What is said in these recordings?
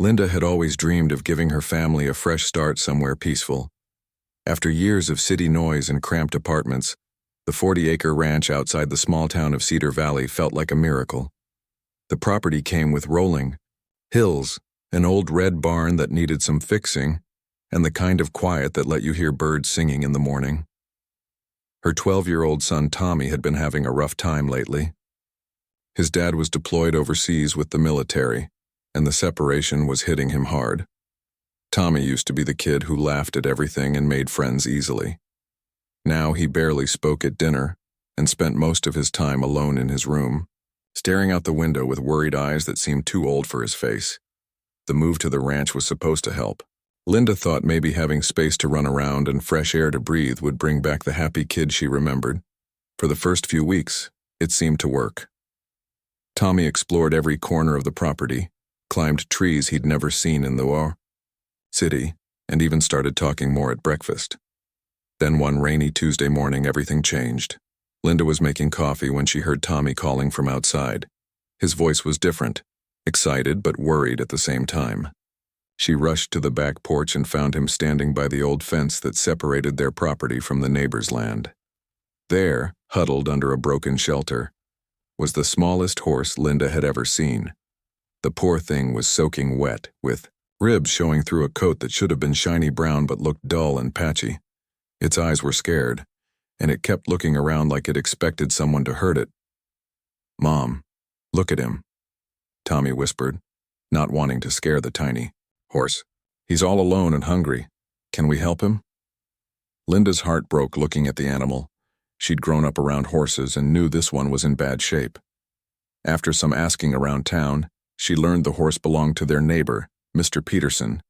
Linda had always dreamed of giving her family a fresh start somewhere peaceful. After years of city noise and cramped apartments, the 40-acre ranch outside the small town of Cedar Valley felt like a miracle. The property came with rolling hills, an old red barn that needed some fixing, and the kind of quiet that let you hear birds singing in the morning. Her 12-year-old son Tommy had been having a rough time lately. His dad was deployed overseas with the military, and the separation was hitting him hard. Tommy used to be the kid who laughed at everything and made friends easily. Now he barely spoke at dinner and spent most of his time alone in his room, staring out the window with worried eyes that seemed too old for his face. The move to the ranch was supposed to help. Linda thought maybe having space to run around and fresh air to breathe would bring back the happy kid she remembered. For the first few weeks, it seemed to work. Tommy explored every corner of the property, climbed trees he'd never seen in the city, and even started talking more at breakfast. Then one rainy Tuesday morning, everything changed. Linda was making coffee when she heard Tommy calling from outside. His voice was different, excited but worried at the same time. She rushed to the back porch and found him standing by the old fence that separated their property from the neighbor's land. There, huddled under a broken shelter, was the smallest horse Linda had ever seen. The poor thing was soaking wet, with ribs showing through a coat that should have been shiny brown but looked dull and patchy. Its eyes were scared, and it kept looking around like it expected someone to hurt it. "Mom, look at him," Tommy whispered, not wanting to scare the tiny horse. "He's all alone and hungry. Can we help him?" Linda's heart broke looking at the animal. She'd grown up around horses and knew this one was in bad shape. After some asking around town, she learned the horse belonged to their neighbor, Mr. Peterson,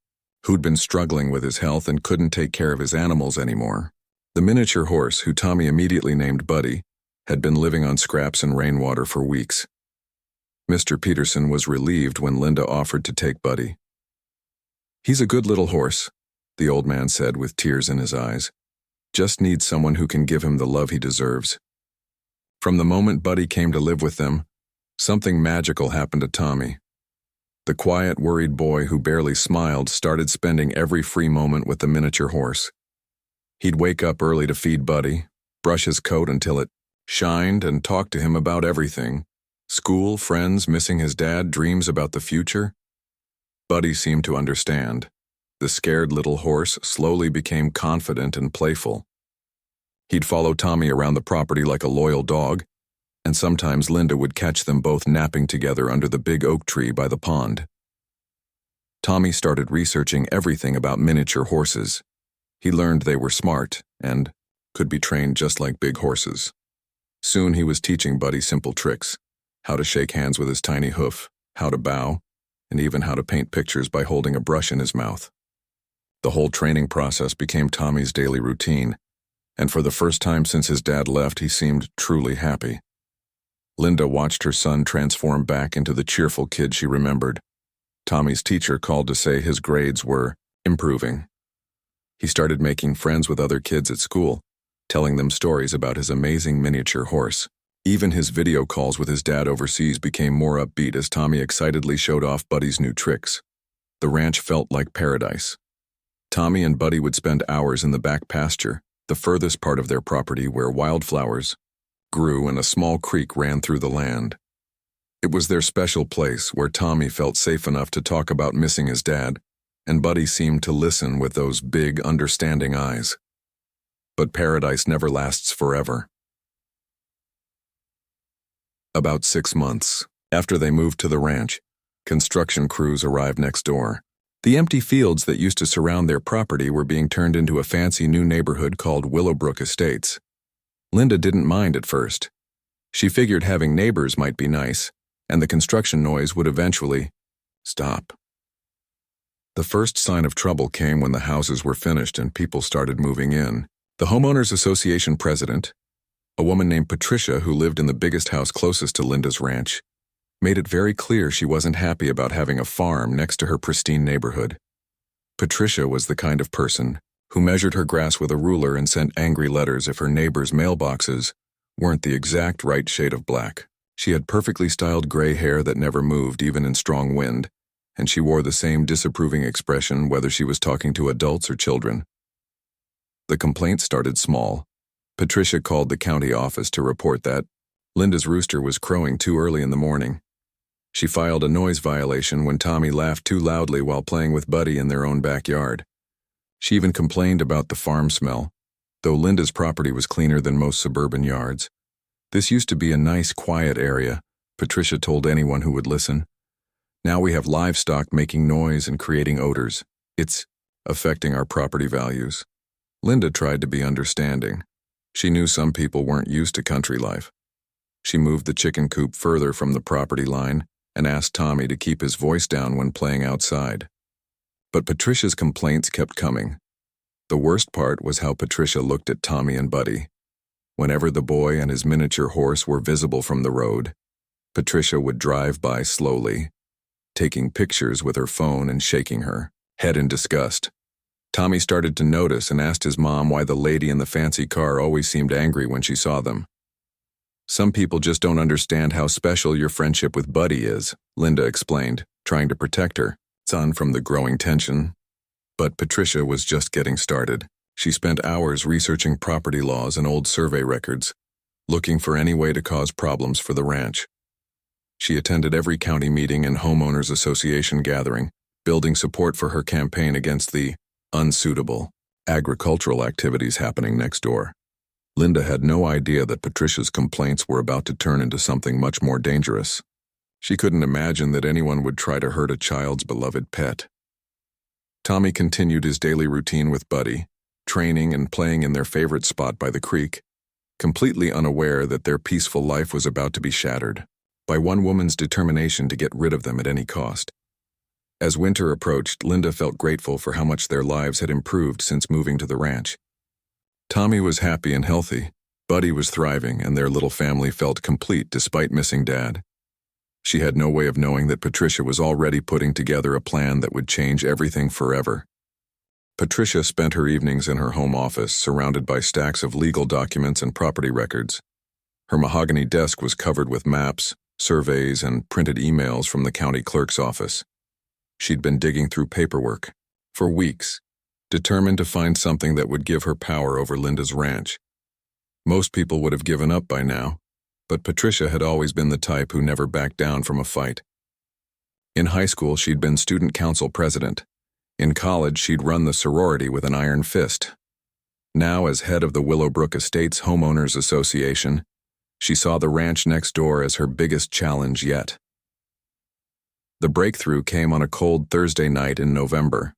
who'd been struggling with his health and couldn't take care of his animals anymore. The miniature horse, who Tommy immediately named Buddy, had been living on scraps and rainwater for weeks. Mr. Peterson was relieved when Linda offered to take Buddy. "He's a good little horse," the old man said with tears in his eyes. "Just needs someone who can give him the love he deserves." From the moment Buddy came to live with them, something magical happened to Tommy. The quiet, worried boy who barely smiled started spending every free moment with the miniature horse. He'd wake up early to feed Buddy, brush his coat until it shined, and talk to him about everything: school, friends, missing his dad, dreams about the future. Buddy seemed to understand. The scared little horse slowly became confident and playful. He'd follow Tommy around the property like a loyal dog, and sometimes Linda would catch them both napping together under the big oak tree by the pond. Tommy started researching everything about miniature horses. He learned they were smart and could be trained just like big horses. Soon he was teaching Buddy simple tricks: how to shake hands with his tiny hoof, how to bow, and even how to paint pictures by holding a brush in his mouth. The whole training process became Tommy's daily routine, and for the first time since his dad left, he seemed truly happy. Linda watched her son transform back into the cheerful kid she remembered. Tommy's teacher called to say his grades were improving. He started making friends with other kids at school, telling them stories about his amazing miniature horse. Even his video calls with his dad overseas became more upbeat as Tommy excitedly showed off Buddy's new tricks. The ranch felt like paradise. Tommy and Buddy would spend hours in the back pasture, the furthest part of their property where wildflowers grew and a small creek ran through the land. It was their special place where Tommy felt safe enough to talk about missing his dad, and Buddy seemed to listen with those big, understanding eyes. But paradise never lasts forever. About 6 months after they moved to the ranch, construction crews arrived next door. The empty fields that used to surround their property were being turned into a fancy new neighborhood called Willowbrook Estates. Linda didn't mind at first. She figured having neighbors might be nice, and the construction noise would eventually stop. The first sign of trouble came when the houses were finished and people started moving in. The Homeowners Association president, a woman named Patricia who lived in the biggest house closest to Linda's ranch, made it very clear she wasn't happy about having a farm next to her pristine neighborhood. Patricia was the kind of person who measured her grass with a ruler and sent angry letters if her neighbors' mailboxes weren't the exact right shade of black. She had perfectly styled gray hair that never moved even in strong wind, and she wore the same disapproving expression whether she was talking to adults or children. The complaint started small. Patricia called the county office to report that Linda's rooster was crowing too early in the morning. She filed a noise violation when Tommy laughed too loudly while playing with Buddy in their own backyard. She even complained about the farm smell, though Linda's property was cleaner than most suburban yards. This used to be a nice, quiet area, Patricia told anyone who would listen. Now we have livestock making noise and creating odors. It's affecting our property values. Linda tried to be understanding. She knew some people weren't used to country life. She moved the chicken coop further from the property line and asked Tommy to keep his voice down when playing outside. But Patricia's complaints kept coming. The worst part was how Patricia looked at Tommy and Buddy. Whenever the boy and his miniature horse were visible from the road, Patricia would drive by slowly, taking pictures with her phone and shaking her head in disgust. Tommy started to notice and asked his mom why the lady in the fancy car always seemed angry when she saw them. Some people just don't understand how special your friendship with Buddy is, Linda explained, trying to protect her son from the growing tension. But Patricia was just getting started. She spent hours researching property laws and old survey records, looking for any way to cause problems for the ranch. She attended every county meeting and homeowners association gathering, building support for her campaign against the unsuitable agricultural activities happening next door. Linda had no idea that Patricia's complaints were about to turn into something much more dangerous. She couldn't imagine that anyone would try to hurt a child's beloved pet. Tommy continued his daily routine with Buddy, training and playing in their favorite spot by the creek, completely unaware that their peaceful life was about to be shattered by one woman's determination to get rid of them at any cost. As winter approached, Linda felt grateful for how much their lives had improved since moving to the ranch. Tommy was happy and healthy, Buddy was thriving, and their little family felt complete despite missing Dad. She had no way of knowing that Patricia was already putting together a plan that would change everything forever. Patricia spent her evenings in her home office, surrounded by stacks of legal documents and property records. Her mahogany desk was covered with maps, surveys, and printed emails from the county clerk's office. She'd been digging through paperwork for weeks, determined to find something that would give her power over Linda's ranch. Most people would have given up by now, but Patricia had always been the type who never backed down from a fight. In high school, she'd been student council president. In college, she'd run the sorority with an iron fist. Now, as head of the Willowbrook Estates Homeowners Association, she saw the ranch next door as her biggest challenge yet. The breakthrough came on a cold Thursday night in November.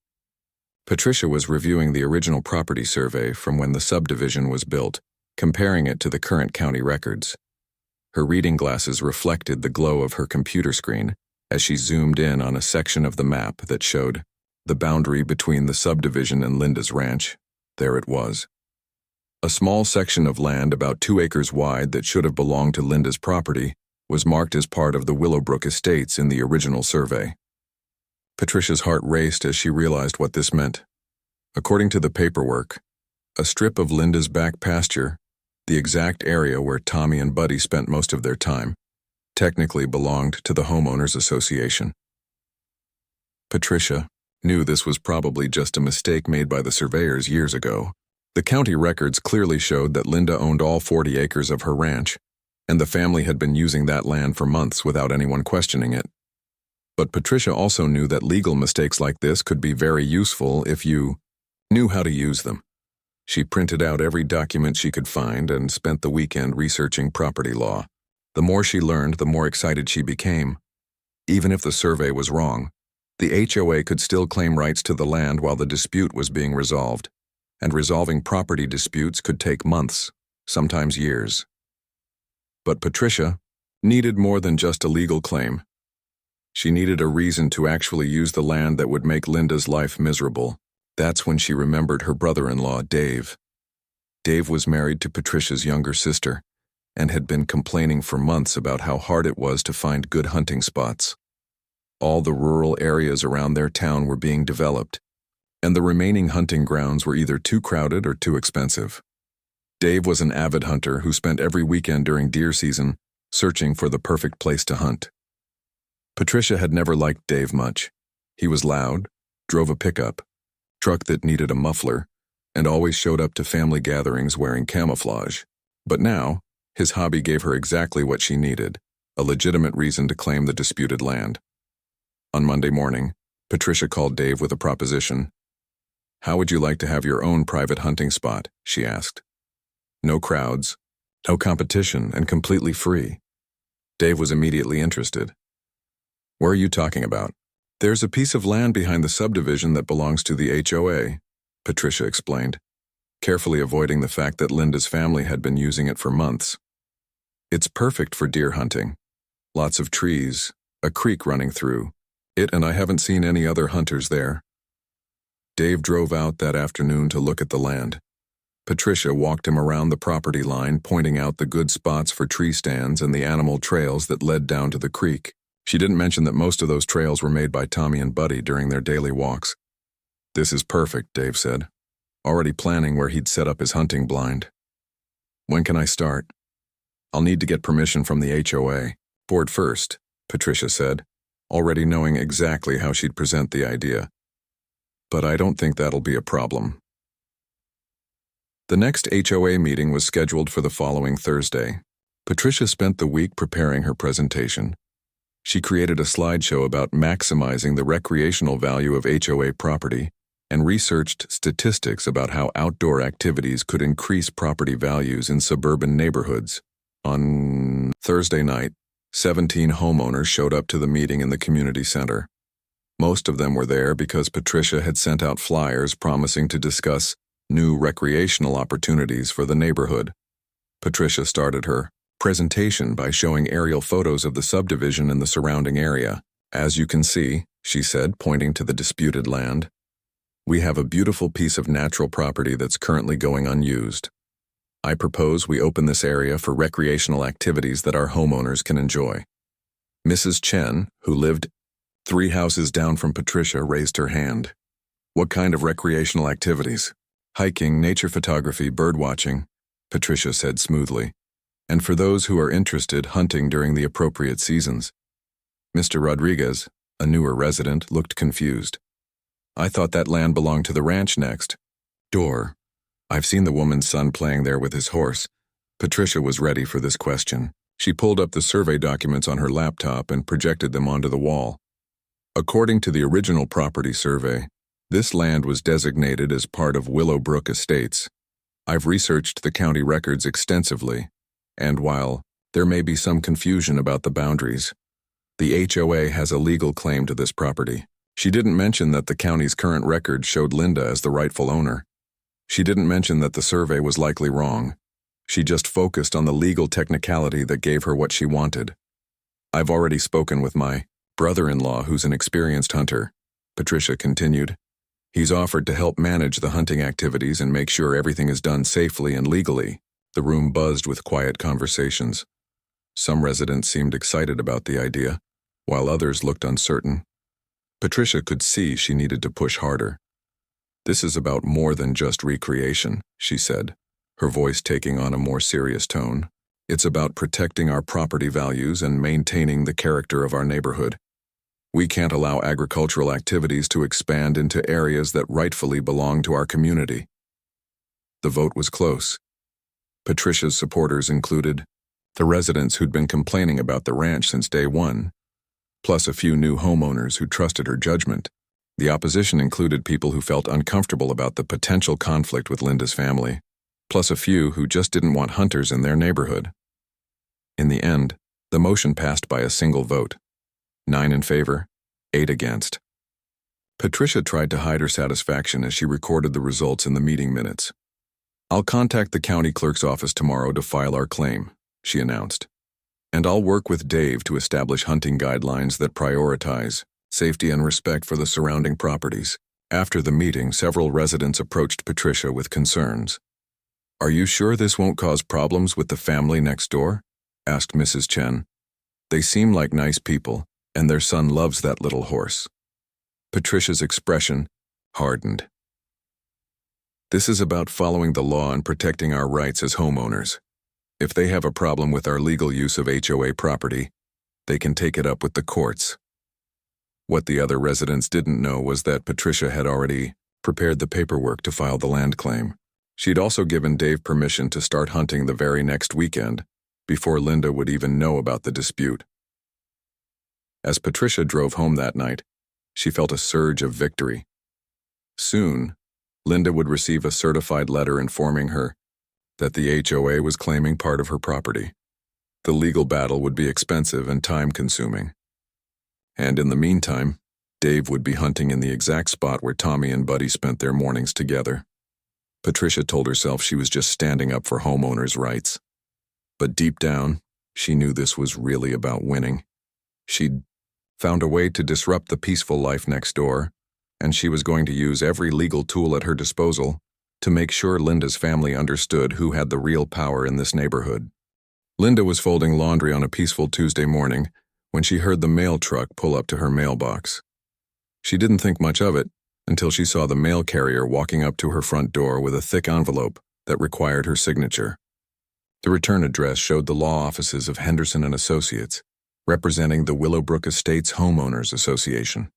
Patricia was reviewing the original property survey from when the subdivision was built, comparing it to the current county records. Her reading glasses reflected the glow of her computer screen as she zoomed in on a section of the map that showed the boundary between the subdivision and Linda's ranch. There it was. A small section of land about 2 acres wide that should have belonged to Linda's property was marked as part of the Willowbrook Estates in the original survey. Patricia's heart raced as she realized what this meant. According to the paperwork, a strip of Linda's back pasture, the exact area where Tommy and Buddy spent most of their time, technically belonged to the Homeowners Association. Patricia knew this was probably just a mistake made by the surveyors years ago. The county records clearly showed that Linda owned all 40 acres of her ranch, and the family had been using that land for months without anyone questioning it. But Patricia also knew that legal mistakes like this could be very useful if you knew how to use them. She printed out every document she could find and spent the weekend researching property law. The more she learned, the more excited she became. Even if the survey was wrong, the HOA could still claim rights to the land while the dispute was being resolved, and resolving property disputes could take months, sometimes years. But Patricia needed more than just a legal claim. She needed a reason to actually use the land that would make Linda's life miserable. That's when she remembered her brother-in-law, Dave. Dave was married to Patricia's younger sister and had been complaining for months about how hard it was to find good hunting spots. All the rural areas around their town were being developed, and the remaining hunting grounds were either too crowded or too expensive. Dave was an avid hunter who spent every weekend during deer season searching for the perfect place to hunt. Patricia had never liked Dave much. He was loud, drove a pickup, truck that needed a muffler, and always showed up to family gatherings wearing camouflage. But now, his hobby gave her exactly what she needed, a legitimate reason to claim the disputed land. On Monday morning, Patricia called Dave with a proposition. "How would you like to have your own private hunting spot?" she asked. "No crowds, no competition, and completely free." Dave was immediately interested. "Where are you talking about?" "There's a piece of land behind the subdivision that belongs to the HOA," Patricia explained, carefully avoiding the fact that Linda's family had been using it for months. "It's perfect for deer hunting. Lots of trees, a creek running through it, and I haven't seen any other hunters there." Dave drove out that afternoon to look at the land. Patricia walked him around the property line, pointing out the good spots for tree stands and the animal trails that led down to the creek. She didn't mention that most of those trails were made by Tommy and Buddy during their daily walks. "This is perfect," Dave said, already planning where he'd set up his hunting blind. "When can I start?" "I'll need to get permission from the HOA. Board first," Patricia said, already knowing exactly how she'd present the idea. "But I don't think that'll be a problem." The next HOA meeting was scheduled for the following Thursday. Patricia spent the week preparing her presentation. She created a slideshow about maximizing the recreational value of HOA property and researched statistics about how outdoor activities could increase property values in suburban neighborhoods. On Thursday night, 17 homeowners showed up to the meeting in the community center. Most of them were there because Patricia had sent out flyers promising to discuss new recreational opportunities for the neighborhood. Patricia started her presentation by showing aerial photos of the subdivision and the surrounding area. "As you can see," she said, pointing to the disputed land, "we have a beautiful piece of natural property that's currently going unused. I propose we open this area for recreational activities that our homeowners can enjoy." Mrs. Chen, who lived 3 houses down from Patricia, raised her hand. "What kind of recreational activities?" "Hiking, nature photography, bird watching," Patricia said smoothly. "And for those who are interested, hunting during the appropriate seasons." Mr. Rodriguez, a newer resident, looked confused. "I thought that land belonged to the ranch next door. I've seen the woman's son playing there with his horse." Patricia was ready for this question. She pulled up the survey documents on her laptop and projected them onto the wall. According to the original property survey, this land was designated as part of Willowbrook Estates. I've researched the county records extensively, and while there may be some confusion about the boundaries, the HOA has a legal claim to this property. She didn't mention that the county's current record showed Linda as the rightful owner. She didn't mention that the survey was likely wrong. She just focused on the legal technicality that gave her what she wanted. "I've already spoken with my brother-in-law, who's an experienced hunter," Patricia continued. "He's offered to help manage the hunting activities and make sure everything is done safely and legally." The room buzzed with quiet conversations. Some residents seemed excited about the idea, while others looked uncertain. Patricia could see she needed to push harder. "This is about more than just recreation," she said, her voice taking on a more serious tone. "It's about protecting our property values and maintaining the character of our neighborhood. We can't allow agricultural activities to expand into areas that rightfully belong to our community." The vote was close. Patricia's supporters included the residents who'd been complaining about the ranch since day one, plus a few new homeowners who trusted her judgment. The opposition included people who felt uncomfortable about the potential conflict with Linda's family, plus a few who just didn't want hunters in their neighborhood. In the end, the motion passed by a single vote. 9 in favor, 8 against. Patricia tried to hide her satisfaction as she recorded the results in the meeting minutes. "I'll contact the county clerk's office tomorrow to file our claim," she announced. "And I'll work with Dave to establish hunting guidelines that prioritize safety and respect for the surrounding properties." After the meeting, several residents approached Patricia with concerns. "Are you sure this won't cause problems with the family next door?" asked Mrs. Chen. "They seem like nice people, and their son loves that little horse." Patricia's expression hardened. "This is about following the law and protecting our rights as homeowners. If they have a problem with our legal use of HOA property, they can take it up with the courts." What the other residents didn't know was that Patricia had already prepared the paperwork to file the land claim. She'd also given Dave permission to start hunting the very next weekend, before Linda would even know about the dispute. As Patricia drove home that night, she felt a surge of victory. Soon, Linda would receive a certified letter informing her that the HOA was claiming part of her property. The legal battle would be expensive and time-consuming. And in the meantime, Dave would be hunting in the exact spot where Tommy and Buddy spent their mornings together. Patricia told herself she was just standing up for homeowners' rights. But deep down, she knew this was really about winning. She'd found a way to disrupt the peaceful life next door, and she was going to use every legal tool at her disposal to make sure Linda's family understood who had the real power in this neighborhood. Linda was folding laundry on a peaceful Tuesday morning when she heard the mail truck pull up to her mailbox. She didn't think much of it until she saw the mail carrier walking up to her front door with a thick envelope that required her signature. The return address showed the law offices of Henderson and Associates, representing the Willowbrook Estates Homeowners Association.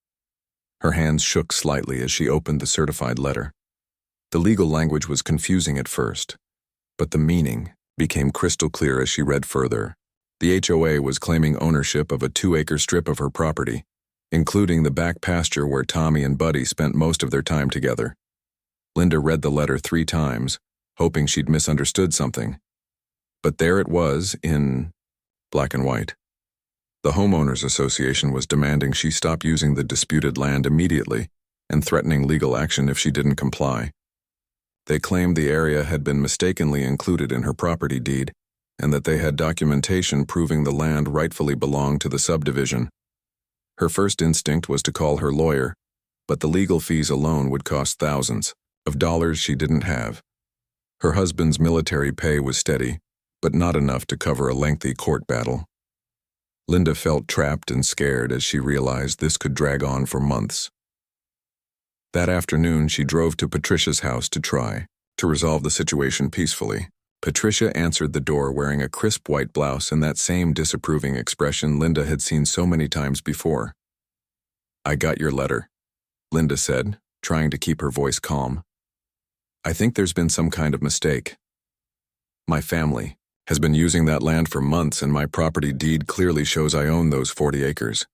Her hands shook slightly as she opened the certified letter. The legal language was confusing at first, but the meaning became crystal clear as she read further. The HOA was claiming ownership of a 2-acre strip of her property, including the back pasture where Tommy and Buddy spent most of their time together. Linda read the letter 3 times, hoping she'd misunderstood something. But there it was, in black and white. The Homeowners Association was demanding she stop using the disputed land immediately and threatening legal action if she didn't comply. They claimed the area had been mistakenly included in her property deed and that they had documentation proving the land rightfully belonged to the subdivision. Her first instinct was to call her lawyer, but the legal fees alone would cost thousands of dollars she didn't have. Her husband's military pay was steady, but not enough to cover a lengthy court battle. Linda felt trapped and scared as she realized this could drag on for months. That afternoon, she drove to Patricia's house to try to resolve the situation peacefully. Patricia answered the door wearing a crisp white blouse and that same disapproving expression Linda had seen so many times before. "I got your letter," Linda said, trying to keep her voice calm. "I think there's been some kind of mistake. My family has been using that land for months and my property deed clearly shows I own those 40 acres.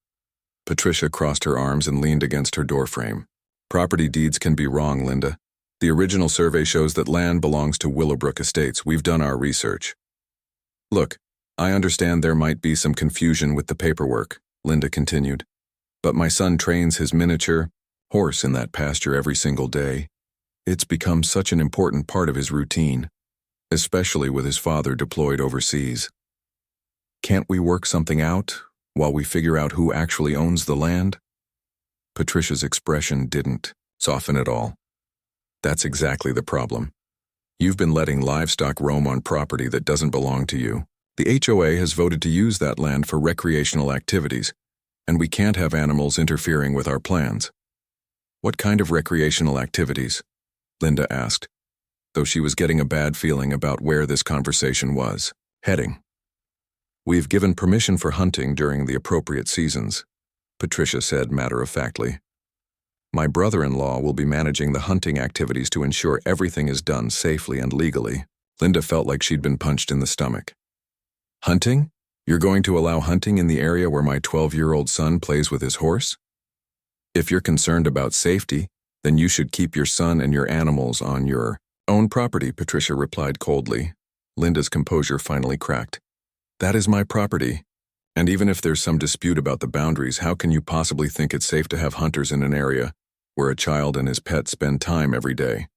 Patricia crossed her arms and leaned against her doorframe. "Property deeds can be wrong, Linda. The original survey shows that land belongs to Willowbrook Estates. We've done our research." "Look, I understand there might be some confusion with the paperwork," Linda continued, "but my son trains his miniature horse in that pasture every single day. It's become such an important part of his routine, especially with his father deployed overseas. Can't we work something out while we figure out who actually owns the land?" Patricia's expression didn't soften at all. "That's exactly the problem. You've been letting livestock roam on property that doesn't belong to you. The HOA has voted to use that land for recreational activities, and we can't have animals interfering with our plans." "What kind of recreational activities?" Linda asked, though she was getting a bad feeling about where this conversation was heading. "We've given permission for hunting during the appropriate seasons," Patricia said matter-of-factly. "My brother-in-law will be managing the hunting activities to ensure everything is done safely and legally." Linda felt like she'd been punched in the stomach. "Hunting? You're going to allow hunting in the area where my 12-year-old son plays with his horse? If you're concerned about safety, then you should keep your son and your animals on your own property," Patricia replied coldly. Linda's composure finally cracked. "That is my property. And even if there's some dispute about the boundaries, how can you possibly think it's safe to have hunters in an area where a child and his pet spend time every day?"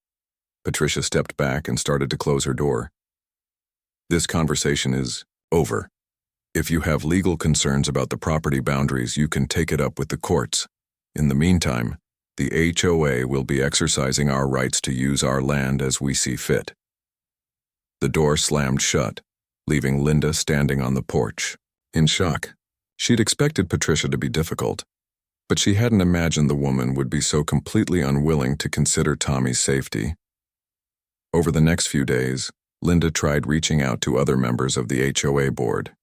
Patricia stepped back and started to close her door. "This conversation is over. If you have legal concerns about the property boundaries, you can take it up with the courts. In the meantime, the HOA will be exercising our rights to use our land as we see fit." The door slammed shut, leaving Linda standing on the porch, in shock. She'd expected Patricia to be difficult, but she hadn't imagined the woman would be so completely unwilling to consider Tommy's safety. Over the next few days, Linda tried reaching out to other members of the HOA board.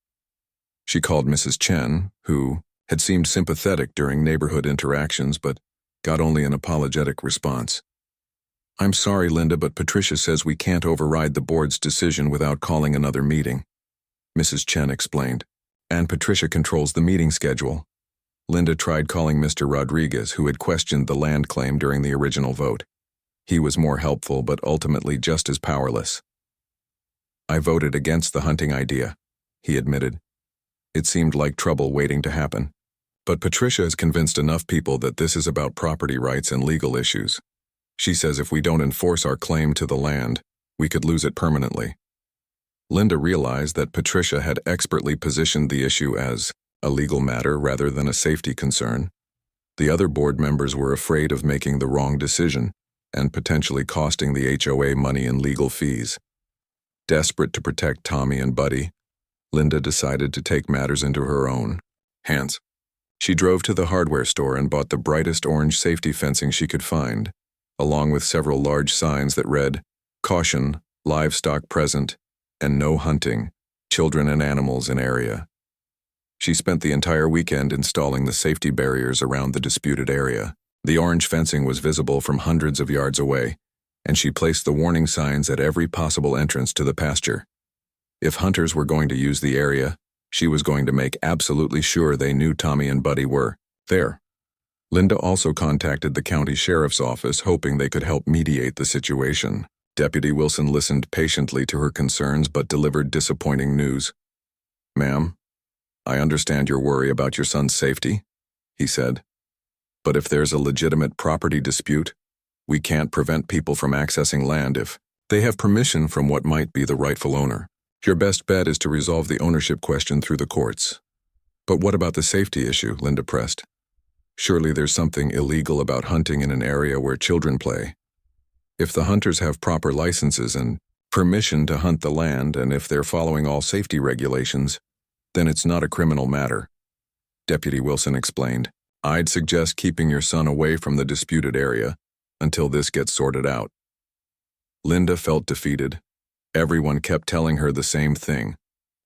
She called Mrs. Chen, who had seemed sympathetic during neighborhood interactions but got only an apologetic response. "I'm sorry, Linda, but Patricia says we can't override the board's decision without calling another meeting," Mrs. Chen explained. "And Patricia controls the meeting schedule." Linda tried calling Mr. Rodriguez, who had questioned the land claim during the original vote. He was more helpful, but ultimately just as powerless. "I voted against the hunting idea," he admitted. "It seemed like trouble waiting to happen. But Patricia has convinced enough people that this is about property rights and legal issues. She says if we don't enforce our claim to the land, we could lose it permanently." Linda realized that Patricia had expertly positioned the issue as a legal matter rather than a safety concern. The other board members were afraid of making the wrong decision and potentially costing the HOA money in legal fees. Desperate to protect Tommy and Buddy, Linda decided to take matters into her own hands. She drove to the hardware store and bought the brightest orange safety fencing she could find, along with several large signs that read, "Caution, livestock present, and no hunting, children and animals in area." She spent the entire weekend installing the safety barriers around the disputed area. The orange fencing was visible from hundreds of yards away, and she placed the warning signs at every possible entrance to the pasture. If hunters were going to use the area, she was going to make absolutely sure they knew Tommy and Buddy were there. Linda also contacted the county sheriff's office, hoping they could help mediate the situation. Deputy Wilson listened patiently to her concerns but delivered disappointing news. "Ma'am, I understand your worry about your son's safety," he said. "But if there's a legitimate property dispute, we can't prevent people from accessing land if they have permission from what might be the rightful owner. Your best bet is to resolve the ownership question through the courts." "But what about the safety issue?" Linda pressed. "Surely there's something illegal about hunting in an area where children play. If the hunters have proper licenses and permission to hunt the land, and if they're following all safety regulations, then it's not a criminal matter," Deputy Wilson explained. "I'd suggest keeping your son away from the disputed area until this gets sorted out." Linda felt defeated. Everyone kept telling her the same thing: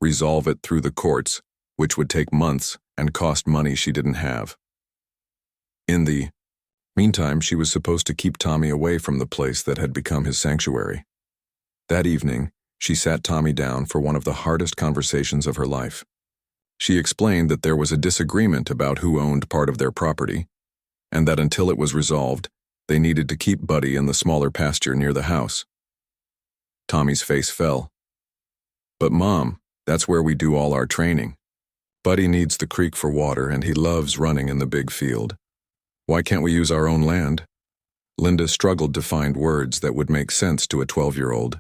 resolve it through the courts, which would take months and cost money she didn't have. In the meantime, she was supposed to keep Tommy away from the place that had become his sanctuary. That evening, she sat Tommy down for one of the hardest conversations of her life. She explained that there was a disagreement about who owned part of their property, and that until it was resolved, they needed to keep Buddy in the smaller pasture near the house. Tommy's face fell. "But Mom, that's where we do all our training. Buddy needs the creek for water and he loves running in the big field. Why can't we use our own land?" Linda struggled to find words that would make sense to a 12-year-old.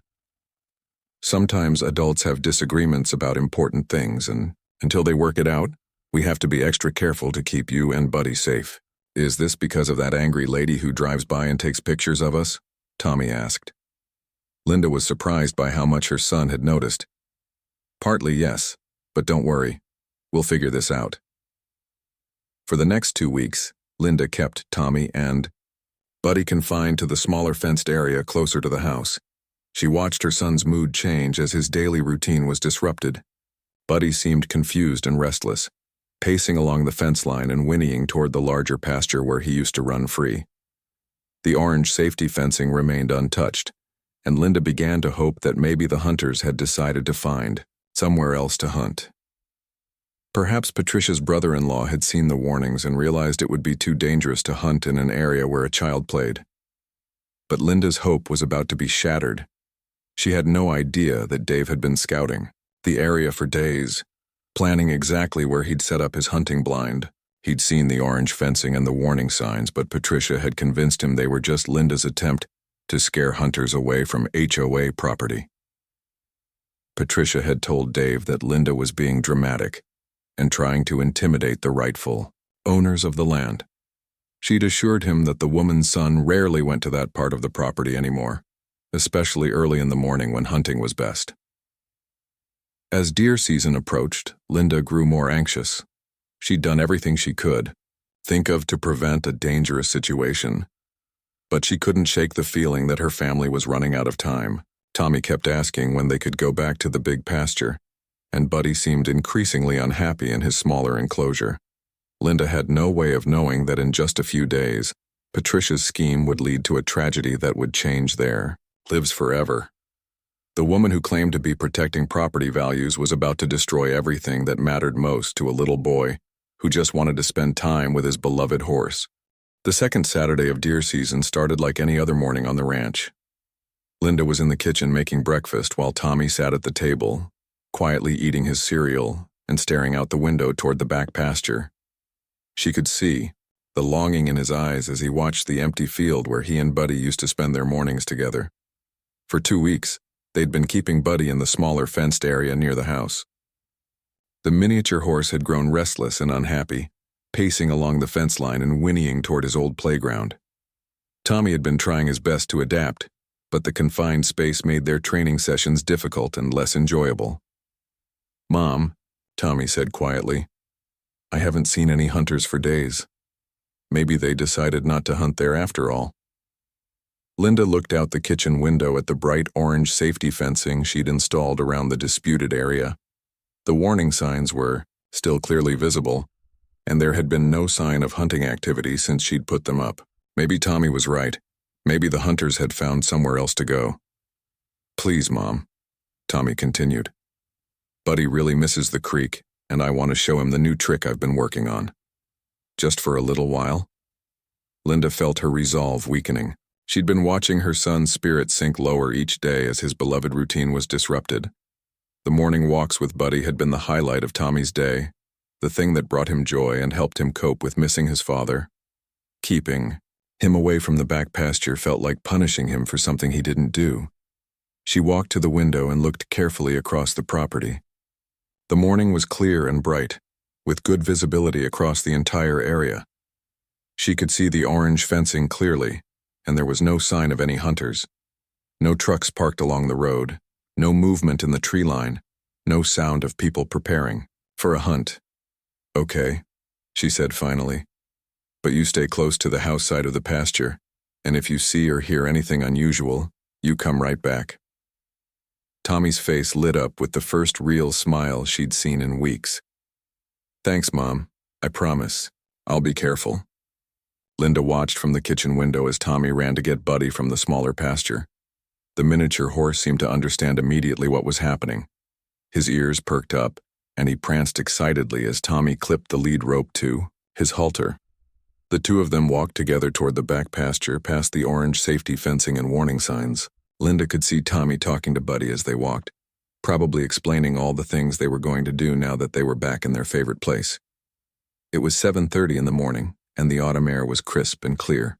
"Sometimes adults have disagreements about important things, and until they work it out, we have to be extra careful to keep you and Buddy safe." "Is this because of that angry lady who drives by and takes pictures of us?" Tommy asked. Linda was surprised by how much her son had noticed. "Partly, yes, but don't worry. We'll figure this out." For the next 2 weeks, Linda kept Tommy and Buddy confined to the smaller fenced area closer to the house. She watched her son's mood change as his daily routine was disrupted. Buddy seemed confused and restless, pacing along the fence line and whinnying toward the larger pasture where he used to run free. The orange safety fencing remained untouched, and Linda began to hope that maybe the hunters had decided to find somewhere else to hunt. Perhaps Patricia's brother-in-law had seen the warnings and realized it would be too dangerous to hunt in an area where a child played. But Linda's hope was about to be shattered. She had no idea that Dave had been scouting the area for days, planning exactly where he'd set up his hunting blind. He'd seen the orange fencing and the warning signs, but Patricia had convinced him they were just Linda's attempt to scare hunters away from HOA property. Patricia had told Dave that Linda was being dramatic and trying to intimidate the rightful owners of the land. She'd assured him that the woman's son rarely went to that part of the property anymore, especially early in the morning when hunting was best. As deer season approached, Linda grew more anxious. She'd done everything she could think of to prevent a dangerous situation, but she couldn't shake the feeling that her family was running out of time. Tommy kept asking when they could go back to the big pasture, and Buddy seemed increasingly unhappy in his smaller enclosure. Linda had no way of knowing that in just a few days, Patricia's scheme would lead to a tragedy that would change their lives forever. The woman who claimed to be protecting property values was about to destroy everything that mattered most to a little boy who just wanted to spend time with his beloved horse. The second Saturday of deer season started like any other morning on the ranch. Linda was in the kitchen making breakfast while Tommy sat at the table, quietly eating his cereal and staring out the window toward the back pasture. She could see the longing in his eyes as he watched the empty field where he and Buddy used to spend their mornings together. For 2 weeks, they'd been keeping Buddy in the smaller fenced area near the house. The miniature horse had grown restless and unhappy, pacing along the fence line and whinnying toward his old playground. Tommy had been trying his best to adapt, but the confined space made their training sessions difficult and less enjoyable. "Mom," Tommy said quietly, "I haven't seen any hunters for days. Maybe they decided not to hunt there after all." Linda looked out the kitchen window at the bright orange safety fencing she'd installed around the disputed area. The warning signs were still clearly visible, and there had been no sign of hunting activity since she'd put them up. Maybe Tommy was right. Maybe the hunters had found somewhere else to go. "Please, Mom," Tommy continued. "Buddy really misses the creek, and I want to show him the new trick I've been working on. Just for a little while." Linda felt her resolve weakening. She'd been watching her son's spirit sink lower each day as his beloved routine was disrupted. The morning walks with Buddy had been the highlight of Tommy's day, the thing that brought him joy and helped him cope with missing his father. Keeping him away from the back pasture felt like punishing him for something he didn't do. She walked to the window and looked carefully across the property. The morning was clear and bright, with good visibility across the entire area. She could see the orange fencing clearly, and there was no sign of any hunters. No trucks parked along the road, no movement in the tree line, no sound of people preparing for a hunt. "Okay," she said finally, "but you stay close to the house side of the pasture, and if you see or hear anything unusual, you come right back." Tommy's face lit up with the first real smile she'd seen in weeks. "Thanks, Mom. I promise. I'll be careful." Linda watched from the kitchen window as Tommy ran to get Buddy from the smaller pasture. The miniature horse seemed to understand immediately what was happening. His ears perked up, and he pranced excitedly as Tommy clipped the lead rope to his halter. The two of them walked together toward the back pasture past the orange safety fencing and warning signs. Linda could see Tommy talking to Buddy as they walked, probably explaining all the things they were going to do now that they were back in their favorite place. It was 7:30 in the morning, and the autumn air was crisp and clear.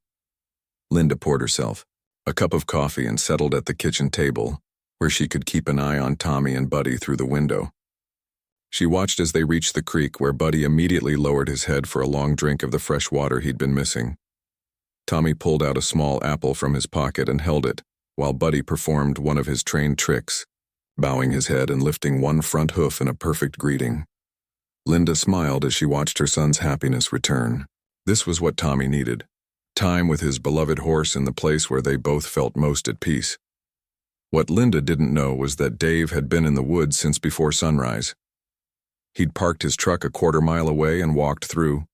Linda poured herself a cup of coffee and settled at the kitchen table, where she could keep an eye on Tommy and Buddy through the window. She watched as they reached the creek, where Buddy immediately lowered his head for a long drink of the fresh water he'd been missing. Tommy pulled out a small apple from his pocket and held it, while Buddy performed one of his trained tricks, bowing his head and lifting one front hoof in a perfect greeting. Linda smiled as she watched her son's happiness return. This was what Tommy needed: time with his beloved horse in the place where they both felt most at peace. What Linda didn't know was that Dave had been in the woods since before sunrise. He'd parked his truck a quarter-mile away and walked through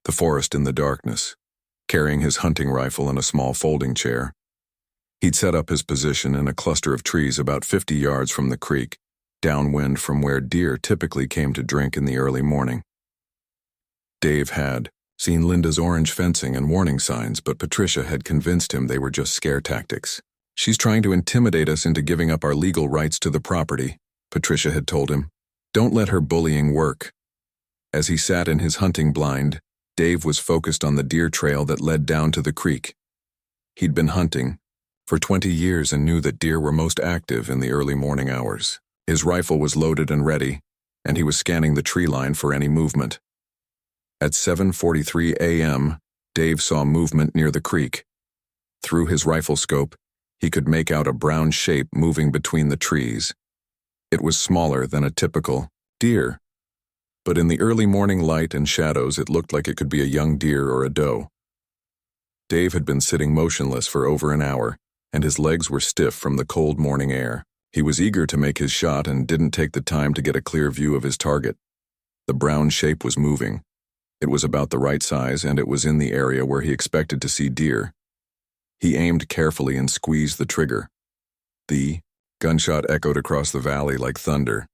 the forest in the darkness, carrying his hunting rifle and a small folding chair. He'd set up his position in a cluster of trees about 50 yards from the creek, downwind from where deer typically came to drink in the early morning. Dave had seen Linda's orange fencing and warning signs, but Patricia had convinced him they were just scare tactics. "She's trying to intimidate us into giving up our legal rights to the property," Patricia had told him. "Don't let her bullying work." As he sat in his hunting blind, Dave was focused on the deer trail that led down to the creek. He'd been hunting for 20 years and knew that deer were most active in the early morning hours. His rifle was loaded and ready, and he was scanning the tree line for any movement. At 7:43 a.m., Dave saw movement near the creek. Through his rifle scope, he could make out a brown shape moving between the trees. It was smaller than a typical deer, but in the early morning light and shadows it looked like it could be a young deer or a doe. Dave had been sitting motionless for over an hour, and his legs were stiff from the cold morning air. He was eager to make his shot and didn't take the time to get a clear view of his target. The brown shape was moving. It was about the right size, and it was in the area where he expected to see deer. He aimed carefully and squeezed the trigger. The gunshot echoed across the valley like thunder.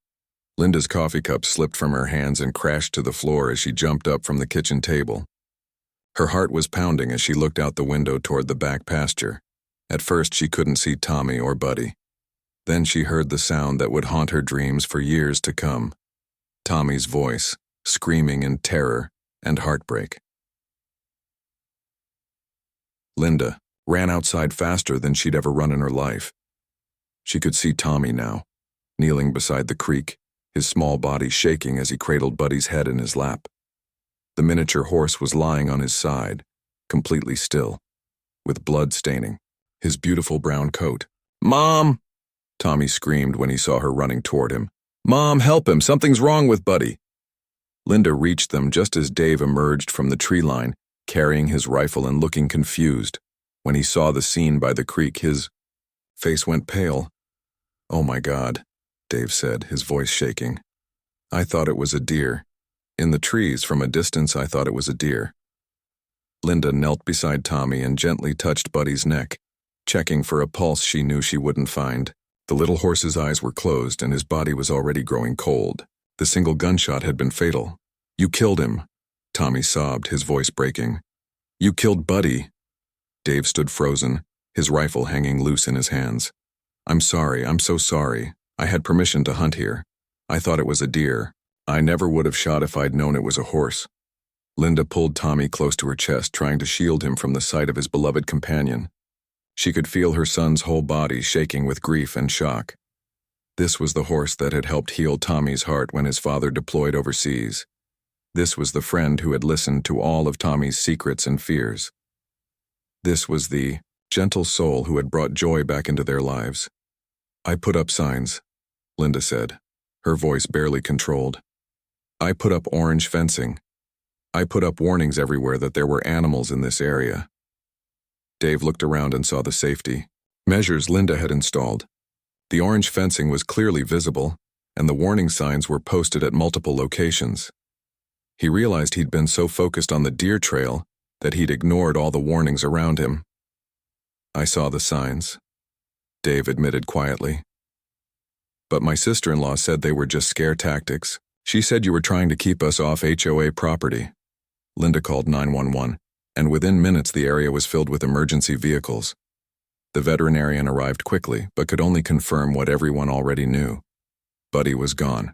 Linda's coffee cup slipped from her hands and crashed to the floor as she jumped up from the kitchen table. Her heart was pounding as she looked out the window toward the back pasture. At first, she couldn't see Tommy or Buddy. Then she heard the sound that would haunt her dreams for years to come. Tommy's voice, screaming in terror and heartbreak. Linda ran outside faster than she'd ever run in her life. She could see Tommy now, kneeling beside the creek, his small body shaking as he cradled Buddy's head in his lap. The miniature horse was lying on his side, completely still, with blood staining his beautiful brown coat. "Mom!" Tommy screamed when he saw her running toward him. "Mom, help him! Something's wrong with Buddy!" Linda reached them just as Dave emerged from the tree line, carrying his rifle and looking confused. When he saw the scene by the creek, his face went pale. "Oh my God," Dave said, his voice shaking. "I thought it was a deer. In the trees, from a distance, I thought it was a deer." Linda knelt beside Tommy and gently touched Buddy's neck, checking for a pulse she knew she wouldn't find. The little horse's eyes were closed and his body was already growing cold. The single gunshot had been fatal. "You killed him," Tommy sobbed, his voice breaking. "You killed Buddy." Dave stood frozen, his rifle hanging loose in his hands. "I'm sorry, I'm so sorry. I had permission to hunt here. I thought it was a deer. I never would have shot if I'd known it was a horse." Linda pulled Tommy close to her chest, trying to shield him from the sight of his beloved companion. She could feel her son's whole body shaking with grief and shock. This was the horse that had helped heal Tommy's heart when his father deployed overseas. This was the friend who had listened to all of Tommy's secrets and fears. This was the gentle soul who had brought joy back into their lives. "I put up signs," Linda said, her voice barely controlled. "I put up orange fencing. I put up warnings everywhere that there were animals in this area." Dave looked around and saw the safety measures Linda had installed. The orange fencing was clearly visible, and the warning signs were posted at multiple locations. He realized he'd been so focused on the deer trail that he'd ignored all the warnings around him. "I saw the signs," Dave admitted quietly. "But my sister-in-law said they were just scare tactics. She said you were trying to keep us off HOA property." Linda called 911, and within minutes the area was filled with emergency vehicles. The veterinarian arrived quickly, but could only confirm what everyone already knew. Buddy was gone.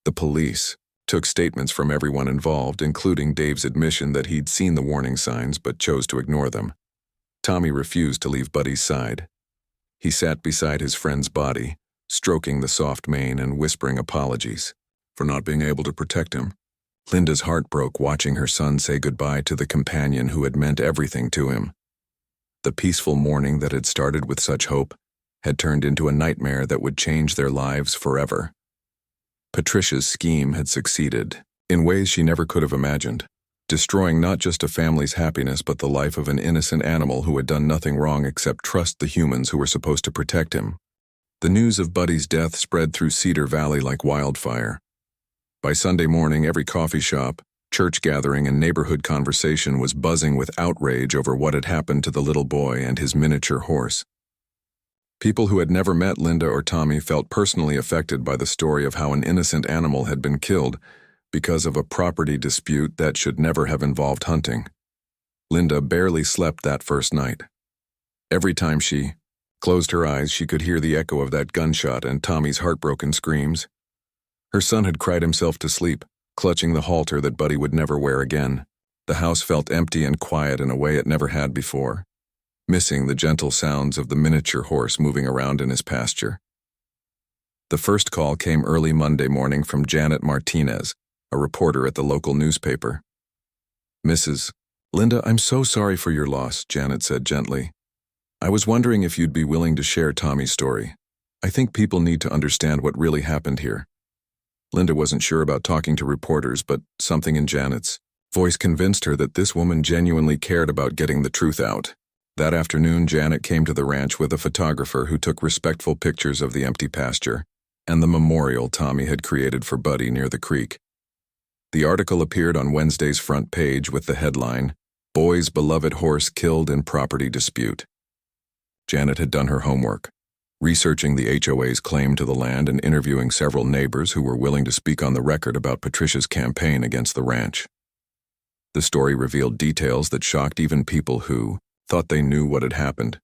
The police took statements from everyone involved, including Dave's admission that he'd seen the warning signs but chose to ignore them. Tommy refused to leave Buddy's side. He sat beside his friend's body, stroking the soft mane and whispering apologies for not being able to protect him. Linda's heart broke watching her son say goodbye to the companion who had meant everything to him. The peaceful morning that had started with such hope had turned into a nightmare that would change their lives forever. Patricia's scheme had succeeded in ways she never could have imagined, destroying not just a family's happiness but the life of an innocent animal who had done nothing wrong except trust the humans who were supposed to protect him. The news of Buddy's death spread through Cedar Valley like wildfire. By Sunday morning, every coffee shop, church gathering, and neighborhood conversation was buzzing with outrage over what had happened to the little boy and his miniature horse. People who had never met Linda or Tommy felt personally affected by the story of how an innocent animal had been killed because of a property dispute that should never have involved hunting. Linda barely slept that first night. Every time she closed her eyes, she could hear the echo of that gunshot and Tommy's heartbroken screams. Her son had cried himself to sleep, clutching the halter that Buddy would never wear again. The house felt empty and quiet in a way it never had before, missing the gentle sounds of the miniature horse moving around in his pasture. The first call came early Monday morning from Janet Martinez, a reporter at the local newspaper. "Mrs. Linda, I'm so sorry for your loss," Janet said gently. "I was wondering if you'd be willing to share Tommy's story. I think people need to understand what really happened here." Linda wasn't sure about talking to reporters, but something in Janet's voice convinced her that this woman genuinely cared about getting the truth out. That afternoon, Janet came to the ranch with a photographer who took respectful pictures of the empty pasture and the memorial Tommy had created for Buddy near the creek. The article appeared on Wednesday's front page with the headline, "Boy's Beloved Horse Killed in Property Dispute." Janet had done her homework, researching the HOA's claim to the land and interviewing several neighbors who were willing to speak on the record about Patricia's campaign against the ranch. The story revealed details that shocked even people who thought they knew what had happened.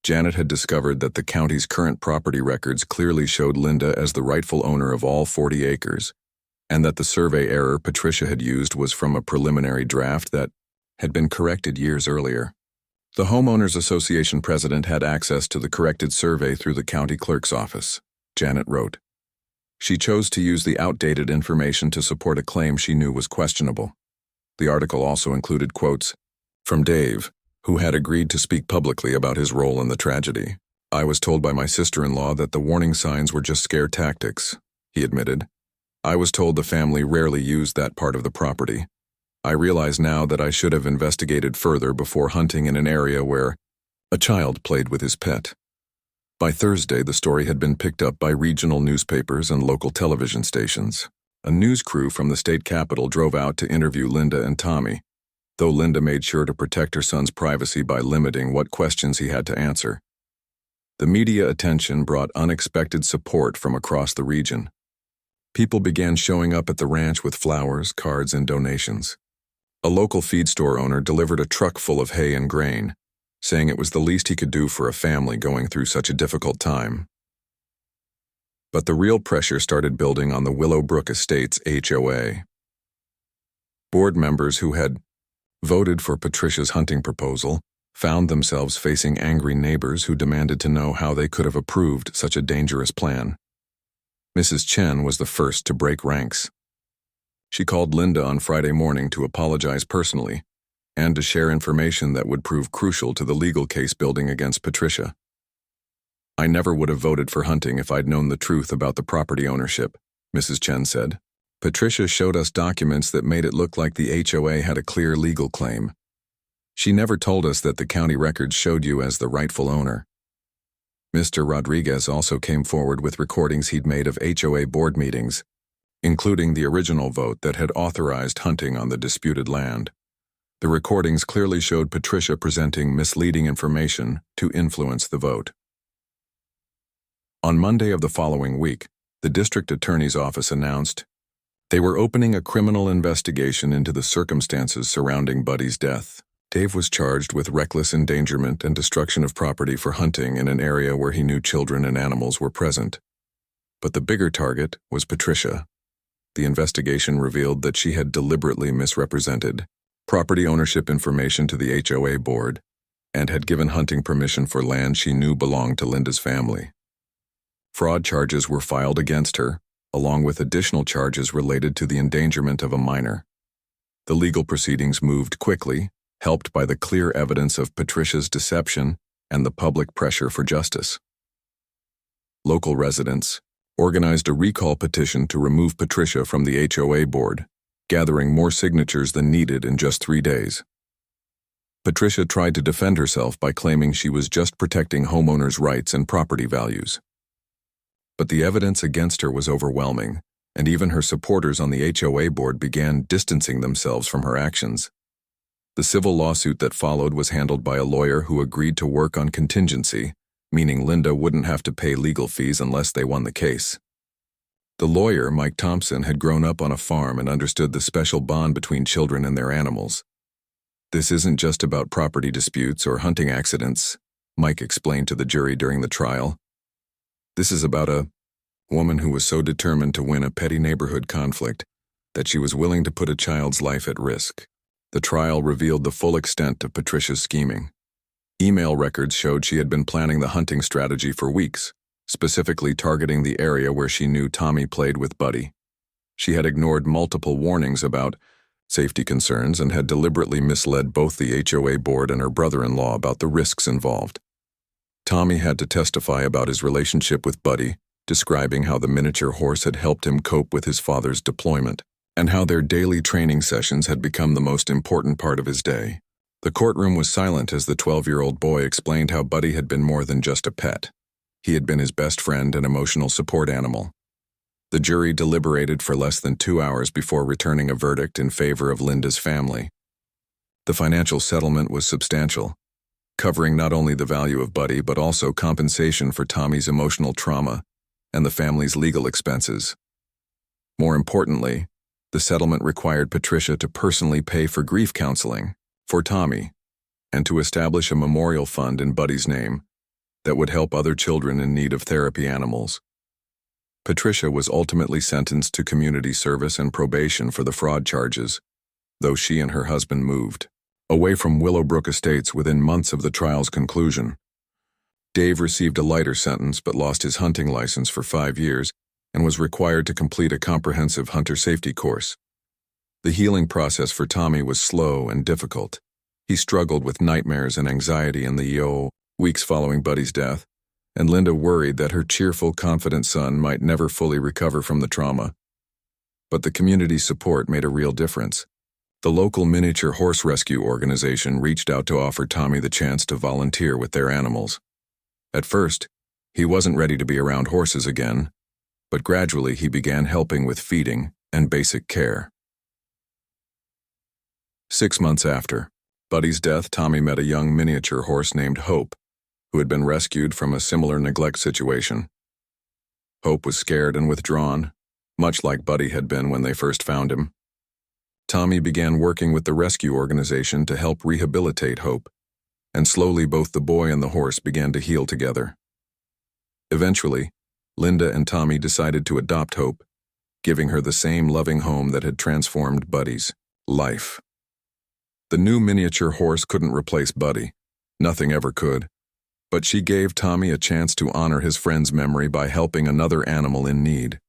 Janet had discovered that the county's current property records clearly showed Linda as the rightful owner of all 40 acres, and that the survey error Patricia had used was from a preliminary draft that had been corrected years earlier. The Homeowners Association president had access to the corrected survey through the county clerk's office, Janet wrote. She chose to use the outdated information to support a claim she knew was questionable. The article also included quotes from Dave, who had agreed to speak publicly about his role in the tragedy. "I was told by my sister-in-law that the warning signs were just scare tactics," he admitted. "I was told the family rarely used that part of the property. I realize now that I should have investigated further before hunting in an area where a child played with his pet." By Thursday, the story had been picked up by regional newspapers and local television stations. A news crew from the state capitol drove out to interview Linda and Tommy, though Linda made sure to protect her son's privacy by limiting what questions he had to answer. The media attention brought unexpected support from across the region. People began showing up at the ranch with flowers, cards, and donations. A local feed store owner delivered a truck full of hay and grain, saying it was the least he could do for a family going through such a difficult time. But the real pressure started building on the Willowbrook Estates HOA. Board members who had voted for Patricia's hunting proposal found themselves facing angry neighbors who demanded to know how they could have approved such a dangerous plan. Mrs. Chen was the first to break ranks. She called Linda on Friday morning to apologize personally and to share information that would prove crucial to the legal case building against Patricia. "I never would have voted for hunting if I'd known the truth about the property ownership," Mrs. Chen said. "Patricia showed us documents that made it look like the HOA had a clear legal claim. She never told us that the county records showed you as the rightful owner." Mr. Rodriguez also came forward with recordings he'd made of HOA board meetings, including the original vote that had authorized hunting on the disputed land. The recordings clearly showed Patricia presenting misleading information to influence the vote. On Monday of the following week, the district attorney's office announced they were opening a criminal investigation into the circumstances surrounding Buddy's death. Dave was charged with reckless endangerment and destruction of property for hunting in an area where he knew children and animals were present. But the bigger target was Patricia. The investigation revealed that she had deliberately misrepresented property ownership information to the HOA board and had given hunting permission for land she knew belonged to Linda's family. Fraud charges were filed against her, along with additional charges related to the endangerment of a minor. The legal proceedings moved quickly, helped by the clear evidence of Patricia's deception and the public pressure for justice. Local residents organized a recall petition to remove Patricia from the HOA board, gathering more signatures than needed in just 3 days. Patricia tried to defend herself by claiming she was just protecting homeowners' rights and property values. But the evidence against her was overwhelming, and even her supporters on the HOA board began distancing themselves from her actions. The civil lawsuit that followed was handled by a lawyer who agreed to work on contingency, meaning Linda wouldn't have to pay legal fees unless they won the case. The lawyer, Mike Thompson, had grown up on a farm and understood the special bond between children and their animals. "This isn't just about property disputes or hunting accidents," Mike explained to the jury during the trial. "This is about a woman who was so determined to win a petty neighborhood conflict that she was willing to put a child's life at risk." The trial revealed the full extent of Patricia's scheming. Email records showed she had been planning the hunting strategy for weeks, specifically targeting the area where she knew Tommy played with Buddy. She had ignored multiple warnings about safety concerns and had deliberately misled both the HOA board and her brother-in-law about the risks involved. Tommy had to testify about his relationship with Buddy, describing how the miniature horse had helped him cope with his father's deployment, and how their daily training sessions had become the most important part of his day. The courtroom was silent as the 12-year-old boy explained how Buddy had been more than just a pet. He had been his best friend and emotional support animal. The jury deliberated for less than 2 hours before returning a verdict in favor of Linda's family. The financial settlement was substantial, covering not only the value of Buddy but also compensation for Tommy's emotional trauma and the family's legal expenses. More importantly, the settlement required Patricia to personally pay for grief counseling for Tommy and to establish a memorial fund in Buddy's name that would help other children in need of therapy animals. Patricia was ultimately sentenced to community service and probation for the fraud charges, though she and her husband moved away from Willowbrook Estates within months of the trial's conclusion. Dave received a lighter sentence but lost his hunting license for 5 years and was required to complete a comprehensive hunter safety course. The healing process for Tommy was slow and difficult. He struggled with nightmares and anxiety in the weeks following Buddy's death, and Linda worried that her cheerful, confident son might never fully recover from the trauma. But the community's support made a real difference. The local miniature horse rescue organization reached out to offer Tommy the chance to volunteer with their animals. At first, he wasn't ready to be around horses again, but gradually he began helping with feeding and basic care. 6 months after Buddy's death, Tommy met a young miniature horse named Hope, who had been rescued from a similar neglect situation. Hope was scared and withdrawn, much like Buddy had been when they first found him. Tommy began working with the rescue organization to help rehabilitate Hope, and slowly both the boy and the horse began to heal together. Eventually, Linda and Tommy decided to adopt Hope, giving her the same loving home that had transformed Buddy's life. The new miniature horse couldn't replace Buddy. Nothing ever could. But she gave Tommy a chance to honor his friend's memory by helping another animal in need.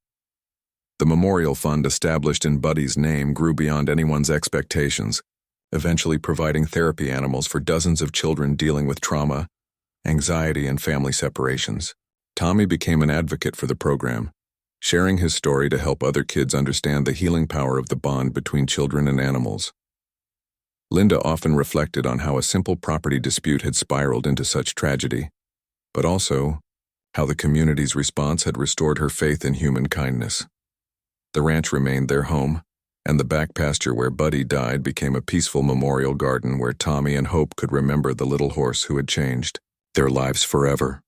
The memorial fund established in Buddy's name grew beyond anyone's expectations, eventually providing therapy animals for dozens of children dealing with trauma, anxiety, and family separations. Tommy became an advocate for the program, sharing his story to help other kids understand the healing power of the bond between children and animals. Linda often reflected on how a simple property dispute had spiraled into such tragedy, but also how the community's response had restored her faith in human kindness. The ranch remained their home, and the back pasture where Buddy died became a peaceful memorial garden where Tommy and Hope could remember the little horse who had changed their lives forever.